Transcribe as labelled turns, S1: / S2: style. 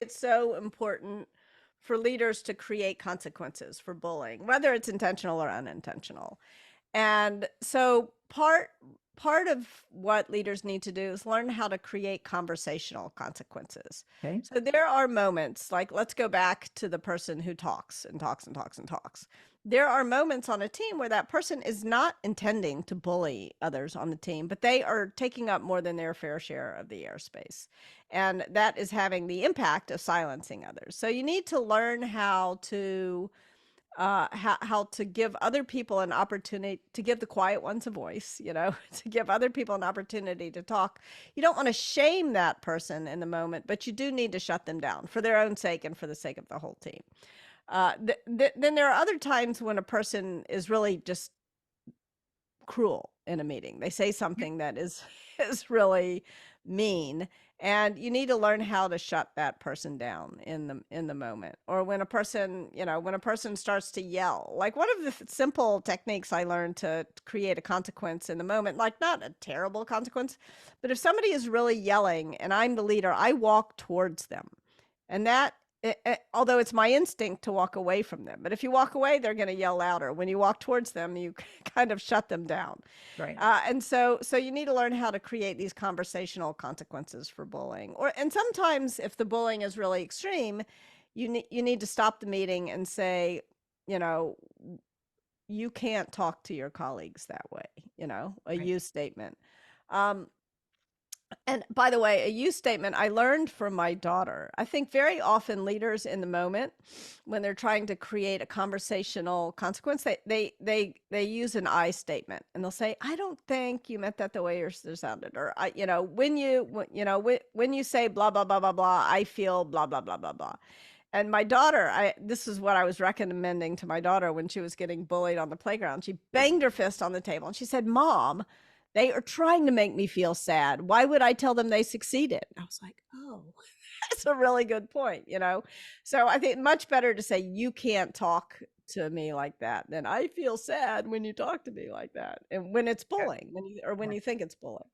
S1: It's so important for leaders to create consequences for bullying, whether it's intentional or unintentional. And so part of what leaders need to do is learn how to create conversational consequences.
S2: Okay.
S1: So there are moments, like let's go back to the person who talks and talks and talks and talks. There are moments on a team where that person is not intending to bully others on the team, but they are taking up more than their fair share of the airspace. And that is having the impact of silencing others. So you need to learn how to give other people an opportunity, to give the quiet ones a voice, to give other people an opportunity to talk. You don't want to shame that person in the moment, but you do need to shut them down for their own sake and for the sake of the whole team. Then there are other times when a person is really just cruel in a meeting. They say something that is is really mean, and you need to learn how to shut that person down in the moment. Or when a person, when a person starts to yell. Like one of the simple techniques I learned to create a consequence in the moment, like not a terrible consequence, but if somebody is really yelling and I'm the leader, I walk towards them. And that although it's my instinct to walk away from them, but if you walk away, they're going to yell louder. When you walk towards them, you kind of shut them down.
S2: Right.
S1: And so you need to learn how to create these conversational consequences for bullying. And sometimes if the bullying is really extreme, you need to stop the meeting and say, you know, you can't talk to your colleagues that way, a
S2: Right.
S1: you statement. Um, and by the way, a you statement I learned from my daughter. I think very often leaders in the moment, when they're trying to create a conversational consequence, they use an I statement, and they'll say, "I don't think you meant that the way you sounded," or "I, when you say blah blah blah blah blah, I feel blah blah blah blah blah." And my daughter, I this is what I was recommending to my daughter when she was getting bullied on the playground. She banged her fist on the table and she said, "Mom, they are trying to make me feel sad. Why would I tell them they succeeded?" I was like, "Oh, that's a really good point." So I think much better to say, "You can't talk to me like that," than "I feel sad when you talk to me like that." And when it's
S2: Yeah.
S1: bullying, when you think it's bullying.